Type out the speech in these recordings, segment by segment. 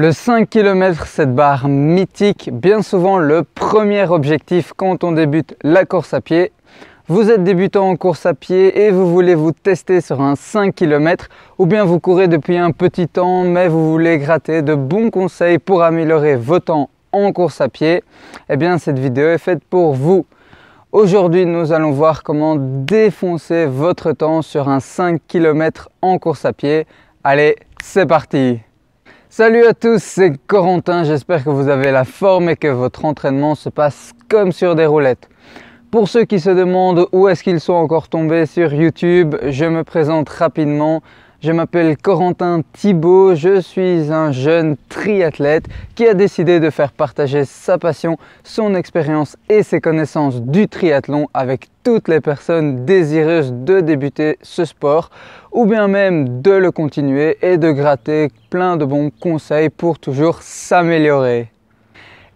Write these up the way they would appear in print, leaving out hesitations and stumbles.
Le 5 km, cette barre mythique, bien souvent le premier objectif quand on débute la course à pied. Vous êtes débutant en course à pied et vous voulez vous tester sur un 5 km ou bien vous courez depuis un petit temps mais vous voulez gratter de bons conseils pour améliorer vos temps en course à pied. Eh bien cette vidéo est faite pour vous. Aujourd'hui nous allons voir comment défoncer votre temps sur un 5 km en course à pied. Allez, c'est parti! Salut à tous, c'est Corentin, j'espère que vous avez la forme et que votre entraînement se passe comme sur des roulettes. Pour ceux qui se demandent où est-ce qu'ils sont encore tombés sur YouTube, je me présente rapidement. Je m'appelle Corentin Thibault, je suis un jeune triathlète qui a décidé de faire partager sa passion, son expérience et ses connaissances du triathlon avec toutes les personnes désireuses de débuter ce sport ou bien même de le continuer et de gratter plein de bons conseils pour toujours s'améliorer.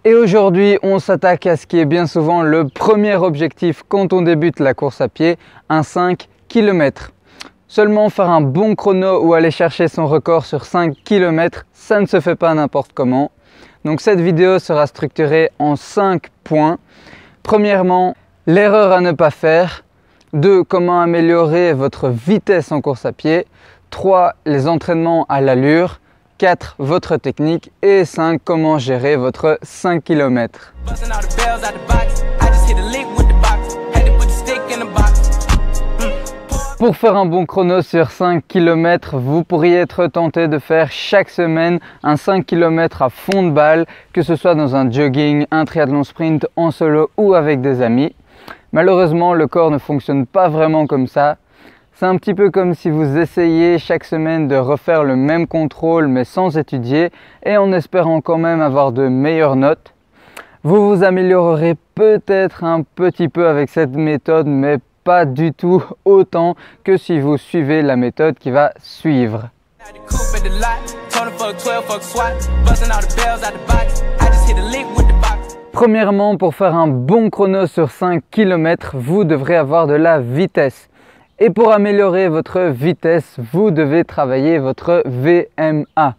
Et aujourd'hui, on s'attaque à ce qui est bien souvent le premier objectif quand on débute la course à pied, un 5 km. Seulement faire un bon chrono ou aller chercher son record sur 5 km, ça ne se fait pas n'importe comment. Donc cette vidéo sera structurée en 5 points. Premièrement, l'erreur à ne pas faire. 2. Comment améliorer votre vitesse en course à pied. 3. Les entraînements à l'allure. 4. Votre technique. Et 5. Comment gérer votre 5 km. Pour faire un bon chrono sur 5 km, vous pourriez être tenté de faire chaque semaine un 5 km à fond de balle, que ce soit dans un jogging, un triathlon sprint, en solo ou avec des amis. Malheureusement, le corps ne fonctionne pas vraiment comme ça. C'est un petit peu comme si vous essayiez chaque semaine de refaire le même contrôle mais sans étudier et en espérant quand même avoir de meilleures notes. Vous vous améliorerez peut-être un petit peu avec cette méthode mais pas du tout autant que si vous suivez la méthode qui va suivre. Premièrement, pour faire un bon chrono sur 5 km, vous devrez avoir de la vitesse. Et pour améliorer votre vitesse, vous devez travailler votre VMA.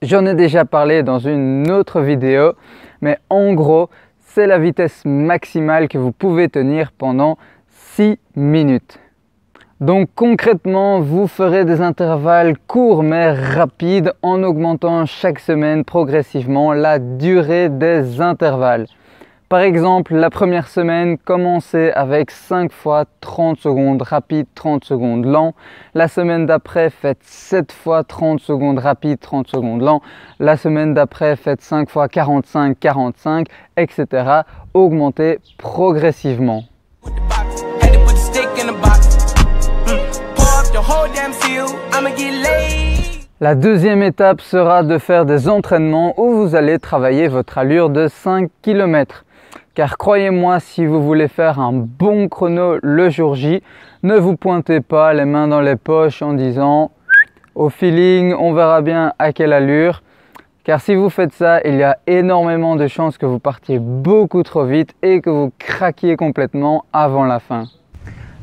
J'en ai déjà parlé dans une autre vidéo, mais en gros, c'est la vitesse maximale que vous pouvez tenir pendant 6 minutes. Donc concrètement, vous ferez des intervalles courts mais rapides en augmentant chaque semaine progressivement la durée des intervalles. Par exemple, la première semaine, commencez avec 5 fois 30 secondes rapide, 30 secondes lent. La semaine d'après, faites 7 fois 30 secondes rapide, 30 secondes lent. La semaine d'après, faites 5 fois 45, 45, etc. Augmentez progressivement. La deuxième étape sera de faire des entraînements où vous allez travailler votre allure de 5 km. Car croyez-moi, si vous voulez faire un bon chrono le jour J, ne vous pointez pas les mains dans les poches en disant « au feeling, on verra bien à quelle allure ». Car si vous faites ça, il y a énormément de chances que vous partiez beaucoup trop vite et que vous craquiez complètement avant la fin.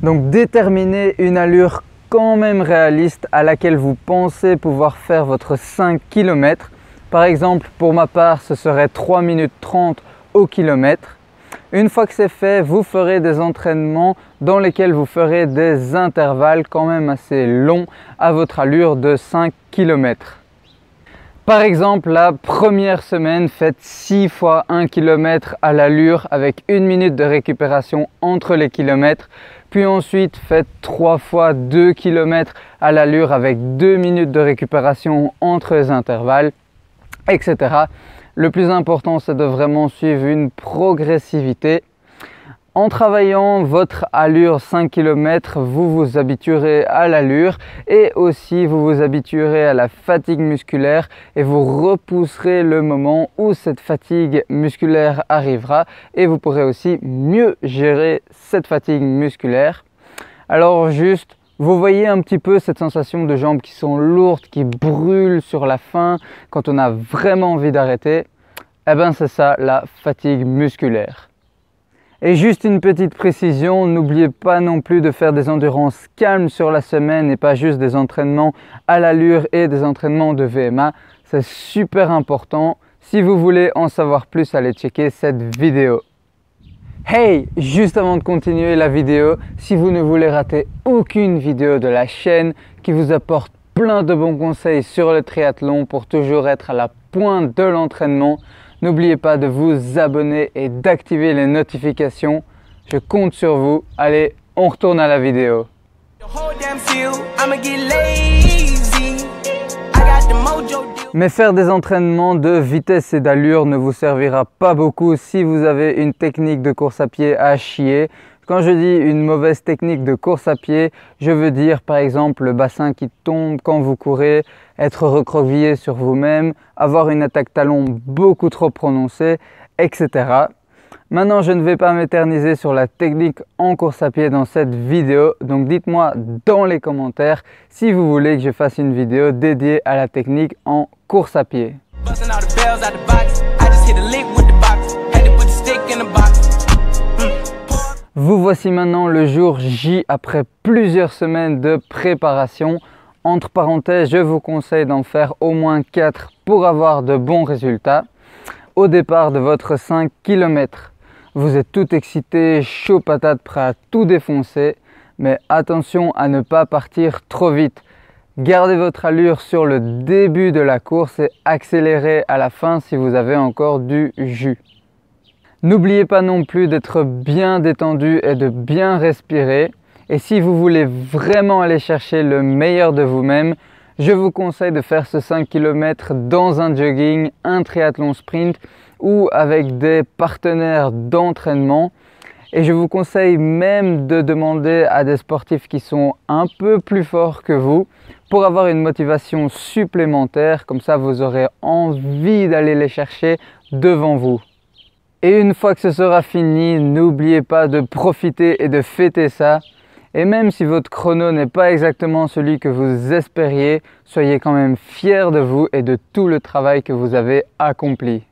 Donc déterminez une allure quand même réaliste à laquelle vous pensez pouvoir faire votre 5 km. Par exemple, pour ma part, ce serait 3 minutes 30 au kilomètre. Une fois que c'est fait, vous ferez des entraînements dans lesquels vous ferez des intervalles quand même assez longs à votre allure de 5 km. Par exemple, la première semaine, faites 6 fois 1 km à l'allure avec 1 minute de récupération entre les kilomètres. Puis ensuite, faites 3 fois 2 km à l'allure avec 2 minutes de récupération entre les intervalles, etc. Le plus important, c'est de vraiment suivre une progressivité. En travaillant votre allure 5 km, vous vous habituerez à l'allure et aussi vous vous habituerez à la fatigue musculaire et vous repousserez le moment où cette fatigue musculaire arrivera et vous pourrez aussi mieux gérer cette fatigue musculaire. Alors juste, vous voyez un petit peu cette sensation de jambes qui sont lourdes, qui brûlent sur la fin quand on a vraiment envie d'arrêter. Eh bien c'est ça la fatigue musculaire. Et juste une petite précision, n'oubliez pas non plus de faire des endurances calmes sur la semaine et pas juste des entraînements à l'allure et des entraînements de VMA. C'est super important. Si vous voulez en savoir plus, allez checker cette vidéo. Hey, juste avant de continuer la vidéo, si vous ne voulez rater aucune vidéo de la chaîne qui vous apporte plein de bons conseils sur le triathlon pour toujours être à la pointe de l'entraînement, n'oubliez pas de vous abonner et d'activer les notifications. Je compte sur vous. Allez, on retourne à la vidéo. Mais faire des entraînements de vitesse et d'allure ne vous servira pas beaucoup si vous avez une technique de course à pied à chier. Quand je dis une mauvaise technique de course à pied, je veux dire par exemple le bassin qui tombe quand vous courez, être recroquevillé sur vous-même, avoir une attaque talon beaucoup trop prononcée, etc. Maintenant, je ne vais pas m'éterniser sur la technique en course à pied dans cette vidéo, donc dites-moi dans les commentaires si vous voulez que je fasse une vidéo dédiée à la technique en course à pied. Vous voici maintenant le jour J après plusieurs semaines de préparation. Entre parenthèses, je vous conseille d'en faire au moins 4 pour avoir de bons résultats. Au départ de votre 5 km, vous êtes tout excité, chaud patate, prêt à tout défoncer. Mais attention à ne pas partir trop vite. Gardez votre allure sur le début de la course et accélérez à la fin si vous avez encore du jus. N'oubliez pas non plus d'être bien détendu et de bien respirer. Et si vous voulez vraiment aller chercher le meilleur de vous-même, je vous conseille de faire ce 5 km dans un jogging, un triathlon sprint ou avec des partenaires d'entraînement. Et je vous conseille même de demander à des sportifs qui sont un peu plus forts que vous pour avoir une motivation supplémentaire. Comme ça, vous aurez envie d'aller les chercher devant vous. Et une fois que ce sera fini, n'oubliez pas de profiter et de fêter ça. Et même si votre chrono n'est pas exactement celui que vous espériez, soyez quand même fiers de vous et de tout le travail que vous avez accompli.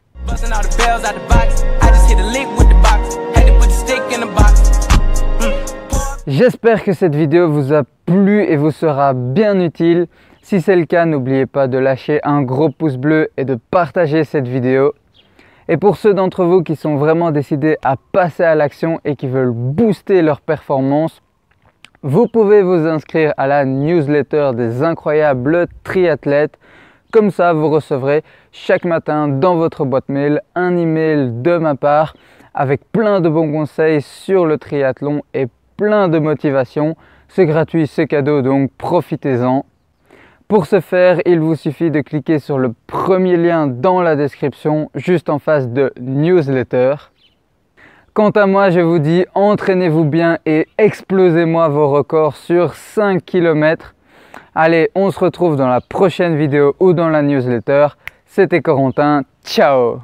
J'espère que cette vidéo vous a plu et vous sera bien utile. Si c'est le cas, n'oubliez pas de lâcher un gros pouce bleu et de partager cette vidéo. Et pour ceux d'entre vous qui sont vraiment décidés à passer à l'action et qui veulent booster leur performance, vous pouvez vous inscrire à la newsletter des incroyables triathlètes. Comme ça, vous recevrez chaque matin dans votre boîte mail un email de ma part avec plein de bons conseils sur le triathlon et plein de motivation. C'est gratuit, c'est cadeau, donc profitez-en. Pour ce faire, il vous suffit de cliquer sur le premier lien dans la description, juste en face de newsletter. Quant à moi, je vous dis entraînez-vous bien et explosez-moi vos records sur 5 km. Allez, on se retrouve dans la prochaine vidéo ou dans la newsletter. C'était Corentin, ciao!